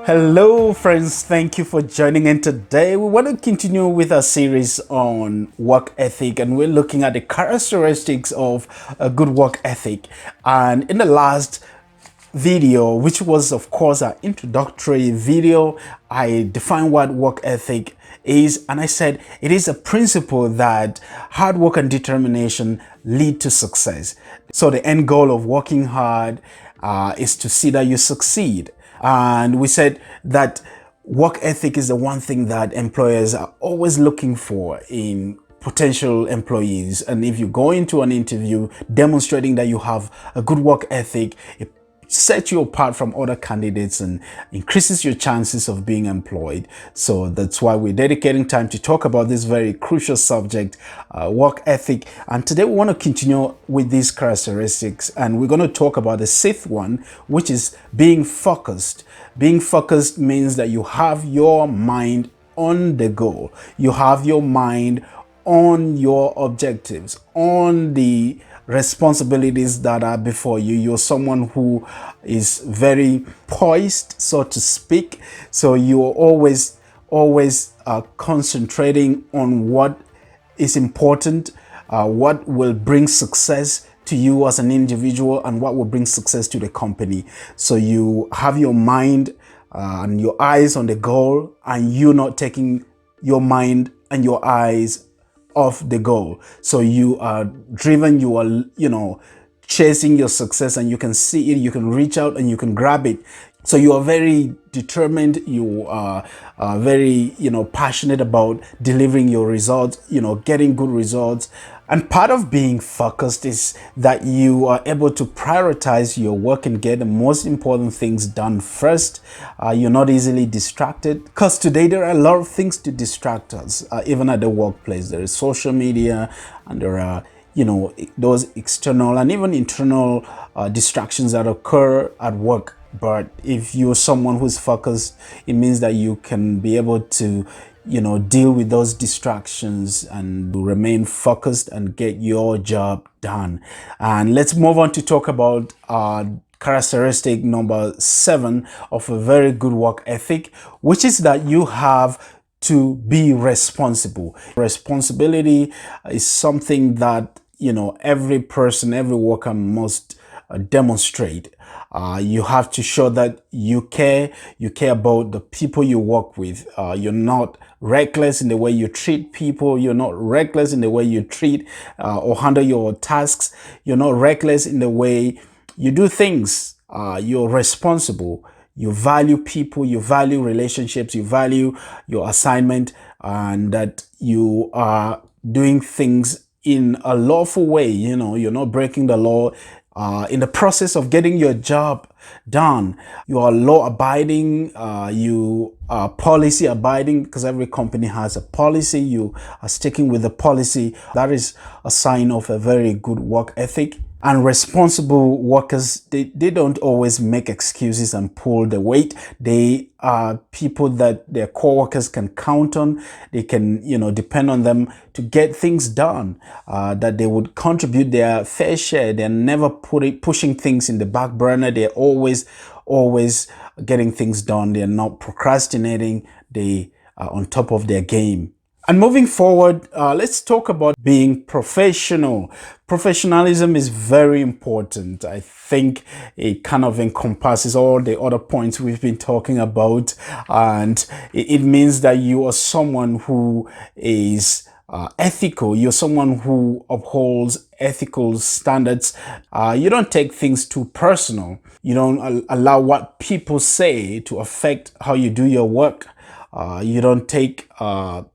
Hello friends, thank you for joining in today. We want to continue with our series on work ethic, and we're looking at the characteristics of a good work ethic. And in the last video, which was of course our introductory video, I defined what work ethic is, and I said it is a principle that hard work and determination lead to success. So the end goal of working hard is to see that you succeed. And we said that work ethic is the one thing that employers are always looking for in potential employees. And if you go into an interview demonstrating that you have a good work ethic, it sets you apart from other candidates and increases your chances of being employed. So that's why we're dedicating time to talk about this very crucial subject, work ethic. And today we want to continue with these characteristics, and we're going to talk about the sixth one, which is being focused. Being focused means that you have your mind on the goal. You have your mind on your objectives, on the responsibilities that are before you. You're someone who is very poised, so to speak. So you're always concentrating on what is important, what will bring success to you as an individual, and what will bring success to the company. So you have your mind and your eyes on the goal, and you're not taking your mind and your eyes off the goal. So you are driven, you are, chasing your success, and you can see it, you can reach out and you can grab it. So you are very determined, you are very, passionate about delivering your results, getting good results. And part of being focused is that you are able to prioritize your work and get the most important things done first. You're not easily distracted, because today there are a lot of things to distract us, even at the workplace. There is social media, and there are those external and even internal distractions that occur at work. But if you're someone who's focused, it means that you can be able to deal with those distractions and remain focused and get your job done. And let's move on to talk about characteristic number 7 of a very good work ethic, which is that you have to be responsible. Responsibility is something that every person, every worker must demonstrate. You have to show that you care about the people you work with. You're not reckless in the way you treat people. You're not reckless in the way you treat or handle your tasks. You're not reckless in the way you do things. You're responsible. You value people, you value relationships, you value your assignment, and that you are doing things in a lawful way. You're not breaking the law. In the process of getting your job done, you are law abiding, you are policy abiding, because every company has a policy. You are sticking with the policy. That is a sign of a very good work ethic. And responsible workers, they don't always make excuses and pull the weight. They are people that their co-workers can count on. They can, depend on them to get things done, that they would contribute their fair share. They're never pushing things in the back burner. They're always getting things done. They're not procrastinating. They are on top of their game. And moving forward, let's talk about being professional. Professionalism is very important. I think it kind of encompasses all the other points we've been talking about. And it means that you are someone who is ethical. You're someone who upholds ethical standards. You don't take things too personal. You don't allow what people say to affect how you do your work. You don't take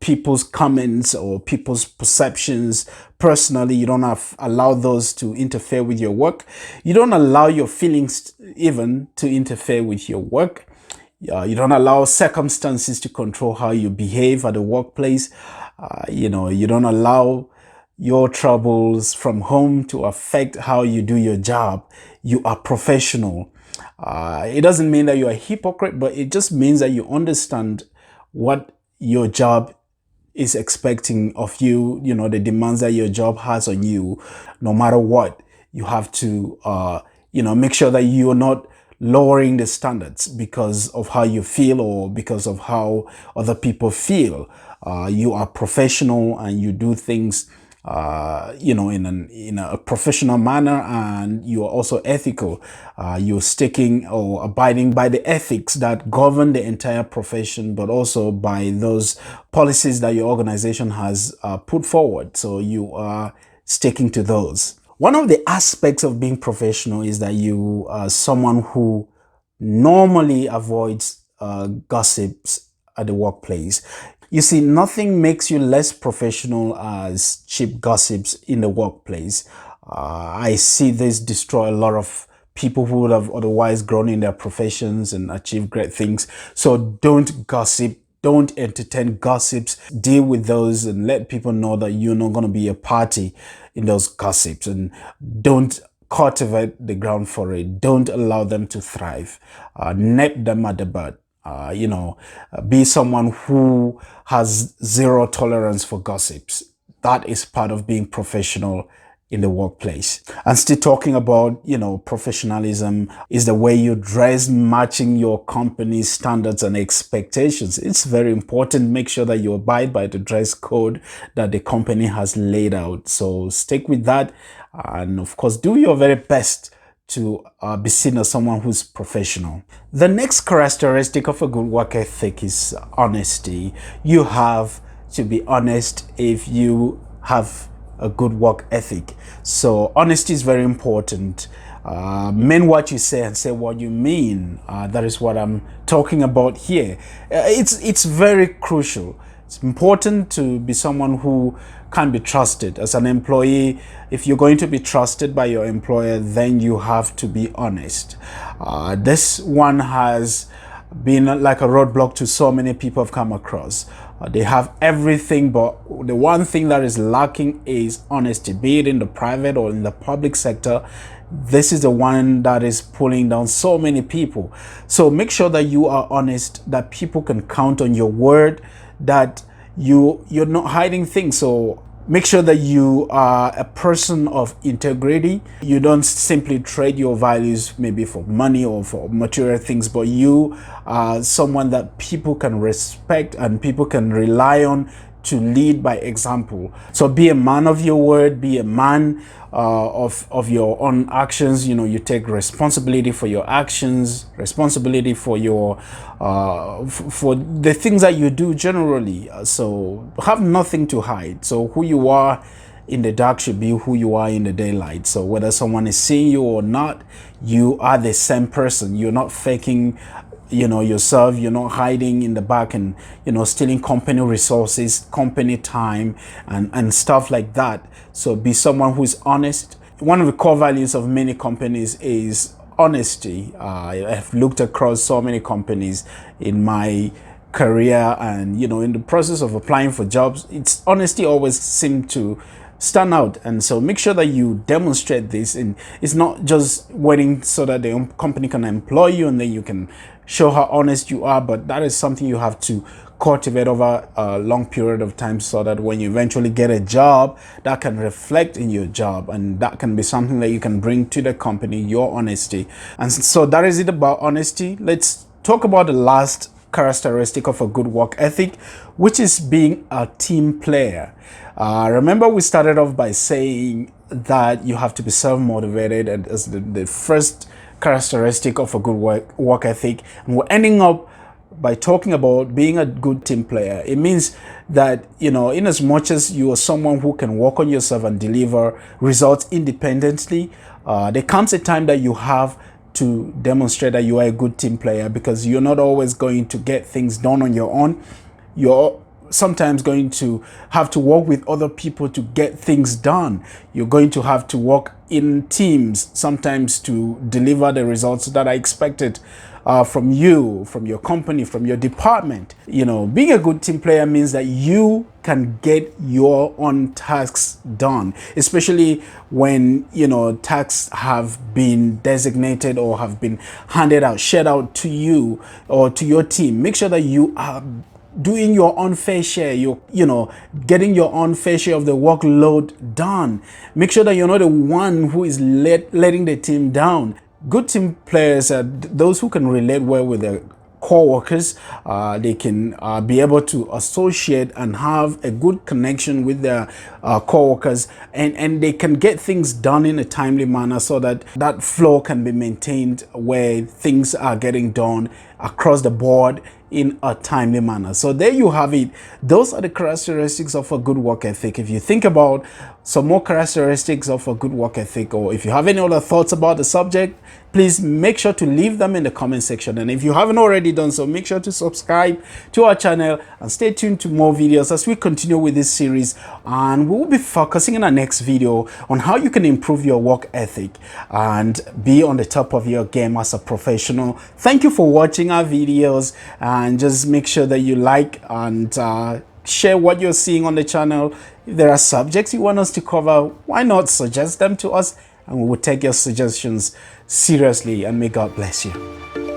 people's comments or people's perceptions personally. You don't allow those to interfere with your work. You don't allow your feelings even to interfere with your work. You don't allow circumstances to control how you behave at the workplace. You don't allow your troubles from home to affect how you do your job. You are professional. It doesn't mean that you're a hypocrite, but it just means that you understand what your job is expecting of you, the demands that your job has on you. No matter what, you have to, make sure that you're not lowering the standards because of how you feel or because of how other people feel. You are professional and you do things in a professional manner, and you are also ethical. You're sticking or abiding by the ethics that govern the entire profession, but also by those policies that your organization has put forward. So you are sticking to those. One of the aspects of being professional is that you are someone who normally avoids gossips at the workplace. You see, nothing makes you less professional as cheap gossips in the workplace. I see this destroy a lot of people who would have otherwise grown in their professions and achieved great things. So don't gossip. Don't entertain gossips. Deal with those and let people know that you're not going to be a party in those gossips. And don't cultivate the ground for it. Don't allow them to thrive. Nip them at the bud. Be someone who has zero tolerance for gossips. That is part of being professional in the workplace. And still talking about, professionalism is the way you dress matching your company's standards and expectations. It's very important. Make sure that you abide by the dress code that the company has laid out. So stick with that. And of course, do your very best to be seen as someone who's professional. The next characteristic of a good work ethic is honesty. You have to be honest if you have a good work ethic. So honesty is very important. Mean what you say and say what you mean. That is what I'm talking about here. It's very crucial. It's important to be someone who can be trusted. As an employee, if you're going to be trusted by your employer, then you have to be honest. This one has been like a roadblock to so many people I've come across. They have everything, but the one thing that is lacking is honesty, be it in the private or in the public sector. This is the one that is pulling down so many people. So make sure that you are honest, that people can count on your word, that you're not hiding things. So make sure that you are a person of integrity. You don't simply trade your values maybe for money or for material things, but you are someone that people can respect and people can rely on to lead by example. So be a man of your word, be a man of your own actions. You take responsibility for your actions, responsibility for your for the things that you do generally. So have nothing to hide. So who you are in the dark should be who you are in the daylight. So whether someone is seeing you or not, you are the same person. You're not faking yourself. You're not hiding in the back and stealing company resources, company time, and stuff like that. So be someone who is honest. One of the core values of many companies is honesty. I have looked across so many companies in my career, and in the process of applying for jobs, it's honesty always seemed to stand out. And so make sure that you demonstrate this, and it's not just waiting so that the company can employ you and then you can show how honest you are, but that is something you have to cultivate over a long period of time, so that when you eventually get a job, that can reflect in your job, and that can be something that you can bring to the company, your honesty. And so that is it about honesty. Let's talk about the last characteristic of a good work ethic, which is being a team player. Remember, we started off by saying that you have to be self-motivated and as the first characteristic of a good work ethic, and we're ending up by talking about being a good team player. It means that in as much as you are someone who can work on yourself and deliver results independently, there comes a time that you have to demonstrate that you are a good team player, because you're not always going to get things done on your own. You're sometimes going to have to work with other people to get things done. You're going to have to work in teams sometimes to deliver the results that are expected from you, from your company, from your department. Being a good team player means that you can get your own tasks done, especially when tasks have been designated or have been handed out, shared out to you or to your team. Make sure that you are doing your own fair share. You're getting your own fair share of the workload done. Make sure that you're not the one who is letting the team down. Good team players are those who can relate well with their co-workers. They can be able to associate and have a good connection with their co-workers, and they can get things done in a timely manner so that that flow can be maintained where things are getting done across the board in a timely manner. So there you have it. Those are the characteristics of a good work ethic. If you think about some more characteristics of a good work ethic, or if you have any other thoughts about the subject, please make sure to leave them in the comment section. And if you haven't already done so, make sure to subscribe to our channel and stay tuned to more videos as we continue with this series. And we will be focusing in our next video on how you can improve your work ethic and be on the top of your game as a professional. Thank you for watching our videos, and just make sure that you like and share what you're seeing on the channel. If there are subjects you want us to cover, why not suggest them to us, and we will take your suggestions seriously. And may God bless you.